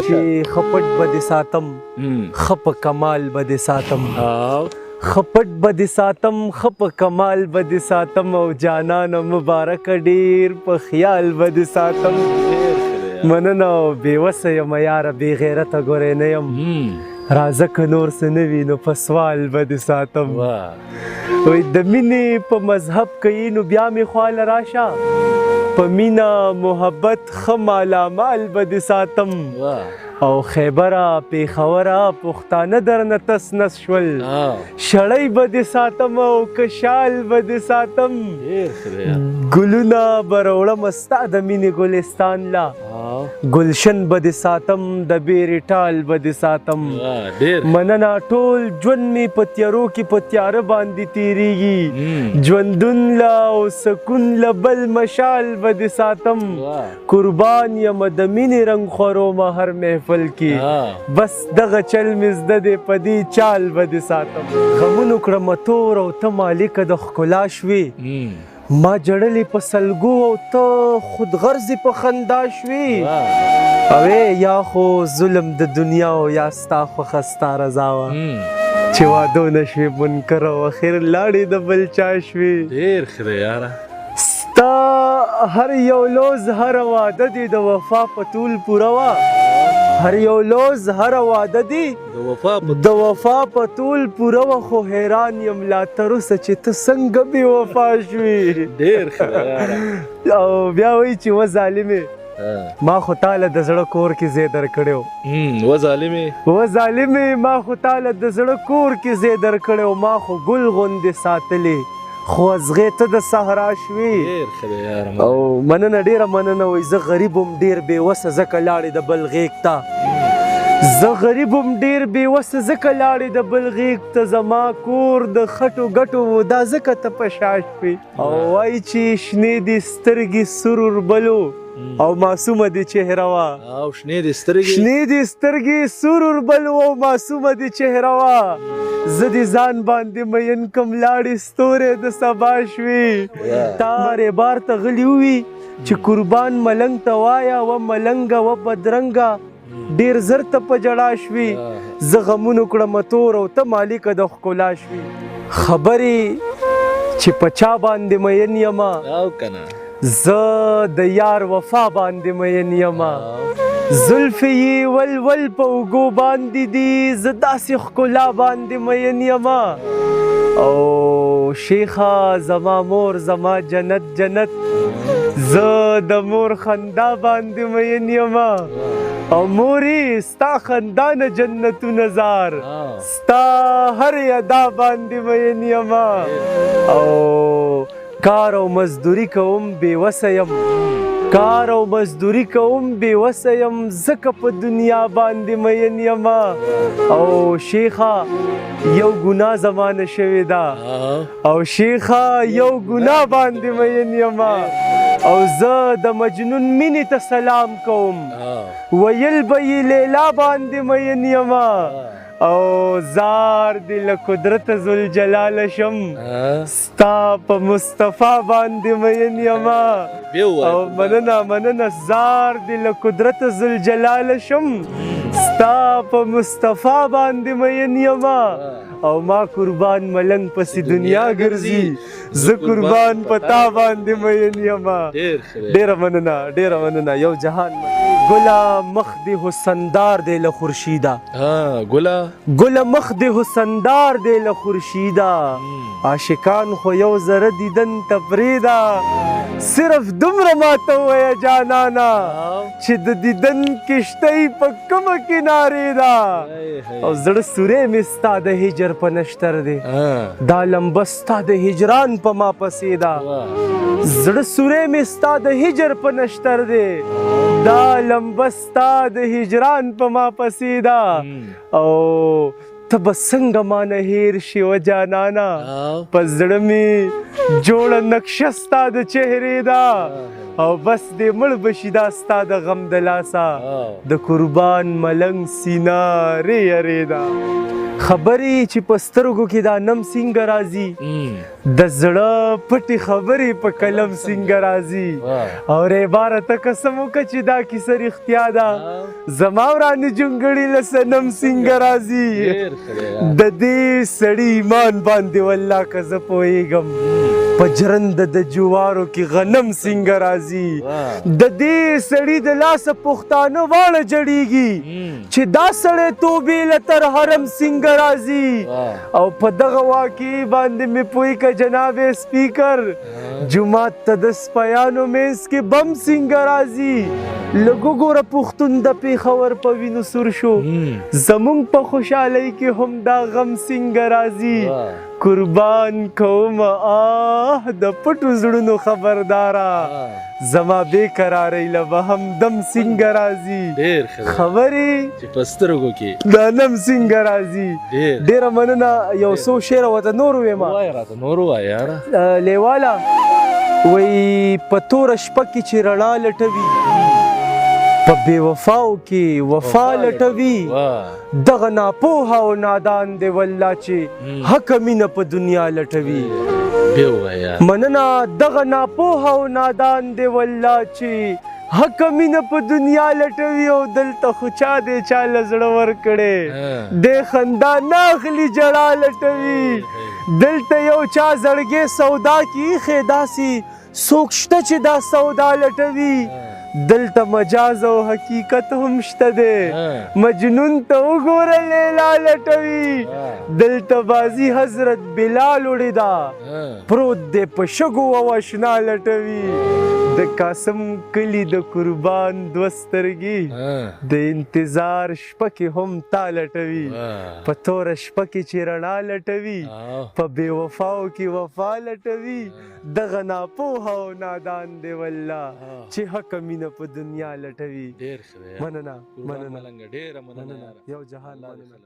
چې خپټ به دې ساتم خپ کمال به دې ساتم خپټ به دې ساتم خپ کمال به دې ساتم او جانان مبارک ډیر په خیال به دې ساتم مننه او بېوسه یم یاره بې غیرته ګورې نه یم راځه که نور څه نه وي نو په سوال به دې ساتم وایي د مینې په مذهب کوي نو بیا مې خواله راشه په مینه محبت ښه مالامال به دې ساتم او خیبره پېښوره پښتانه درنه تس نس شول شړۍ به دې ساتم او که شال به دې ساتم ګلونه به راوړم ستا د مینې ګلستان لا ګلشن به دې ساتم د بیرې ټال به دې ساتم مننه ټول ژوند مې په تیارو کې په تیاره باندې تېرېږي ژوندون له او سکون له بل مشال به دې ساتم قربان یم د مینې رنګ خورومه هر محفل کې بس دغه چل مې زده دی په دې چال به دې ساتم غمونو کړمه تور او ته مالکه د ښکلا شوې ما جړلې په سلګو او ته خود غرضې په خندا شوې اوې یا خو ظلم د دنیا او یا ستا خوښه ستا رضا وه چې واده ونه شوې منکر او اخر لاړې د بل چا شوې ډېر ښه دی یاره ستا هر یو لوز هر واده دی د وفا په طول پوره وه هر یو لوز هر واده دی د وفا په طول پوره وه خو حیران یم لا تر اوسه چې ته څنګه بې وفا شوې ډېر ښه دی یاره او بیا وایي چې و ظالمې ما خو تاله د زړه کور کې ځای درکړی و ظالمې ما خو تاله د زړه کور کې ځای درکړی و ما خو ګل غوندې ساتلې خو ازغې ته د صحرا شوې او مننه ډېره مننه وایي زه غریب وم ډېر بېوسه ځکه لاړې د بل غېږ ته زه غریب وم ډېر بېوسه ځکه لاړې د بل غېږ ته زما کور د خټو ګټو و دا ځکه ته په شا شوې او وایي چې شنې دې سترګې سور وربلو او معصومه دې چهره وه شنې دې سترګې سور وربلو او معصومه دې چهره وه زه دې ځان باندې مین کم لاړې ستورې د سبا شوې تارې بار ته غلي ووي چې قربان ملنګ ته وایه و ملنګه و بدرنګه ډېر زر ته په ژړا شوې زه غمونو کړمه تور او ته مالکه د ښکلا شوې خبرې چې په چا باندې مین یمه زه د یار وفا باندې مین یمه زلفې یې ولول په اوږو باندې دي زه داسې ښکلا باندې مین یمه او شیخه زما مور زما جنت جنت زه د مور خندا باندې مین یمه او مورې ستا خندا نه جنتونه زار ستا هر ادا باندې مین یمه او کار او مزدوري کوم بېوسه یم کار او مزدوري کوم بېوسه یم ځکه په دنیا باندې مین یمه او شیخه یو ګناه زمانه شوې ده او شیخه یو ګناه باندې مین یمه او زه د مجنون مینې ته سلام کوم ویل به یې لیلا باندې مین یمه او زار دې له قدرت ذوالجلاله شم ستا په مصطفی باندې مین یمه او مننه زار دې له قدرت ذوالجلاله شم ستا په مصطفی باندې مین یمه او ما قربان ملنګ پسې دنیا ګرځي زه قربان په تا باندې مین یمه ډېره مننه یو جهان ګله مخ دې حسندار دی له خورشیده ګله مخ دې حسندار دی له خورشیده عاشقان خو یو ذره دیدن ته پرېږده صرف دومره ماته ووایه جانانه چې د دیدن کشتۍ په کومه کنارې ده او زړه سوری مې ستا د هجر په نشتر دی دا لمبه ستا د هجران په ما پسې ده زړه سوری مې ستا د هجر په نشتر دی دا لمبه ستا د هجران په ما پسې ده او ته به څنګه مانه هیر شي و جانانه په زړه مې جوړه نقشه ستا د چهرې ده او بس دې مړ به شي دا ستا د غم د لاسه د قربان ملنګ سینه رې یرې ده خبرې چې په سترګو کې دا نم څنګه راځي د زړه پټې خبرې په قلم څنګه راځي او عبارت قسم وکړه چې دا کیسه رښتیا ده زما ورانه جونګړې له صنم څنګه راځي د دې سړي ایمان باندې والله که زه پوهېږم په جرنده د جوارو کې غنم څنګه راځي د دې سړي د لاسه پښتانه واړه جړېږي چې دا سړی توبې له تر حرم څنګه راځي او په دغه واقعي باندې مې پوه که جناب سپیکر جومات ته د سپیانو منځ کې بم څنګه راځي لږ وګوره پښتون د پېښور په وینو سور شو زمونږ په خوشحالۍ کې هم دا غم څنګه راځي قربان کوم د پټو زړونو خبردارا زما بې قرارۍ له به هم دم څنګه راځي خبرې چې په سترګو کې دا نم څنګه راځي ډېره مننه یو څو شعره ورته نور ووایم وایه راته نور ووایه یاره لیواله وایي په توره شپه کې چې رڼا لټوي په بې وفاو کې وفا لټوي دغه ناپوهه او نادان دی والله چې حق مینه په دنیا لټوي مننه دغه ناپوهه او نادان دی والله چې حق مینه په دنیا لټوي او دلته خو چا دی چا له زړه ورکړی دی خندا نه اخلي ژړا لټوي دلته یو چا زړګی سودا کې ایښی داسې څوک شته چې دا سودا لټوي دلته مجاز او حقیقت هم شته دی مجنون ته وګوره لیلا لټوي دلته بازي حضرت بلال وړې ده پروت دی په شګو او اشنا لټوي د قاسم کلي د قربان دوه سترګې د انتظار شپه کې هم تا لټوي په توره شپه کې چې رڼا لټوي په بې وفاو کې وفا لټوي دغه ناپوهه او نادان دی والله چې حق مینه په دنیا لټوي ډېر ښه دی مننه ډېره مننه یو جهان مننه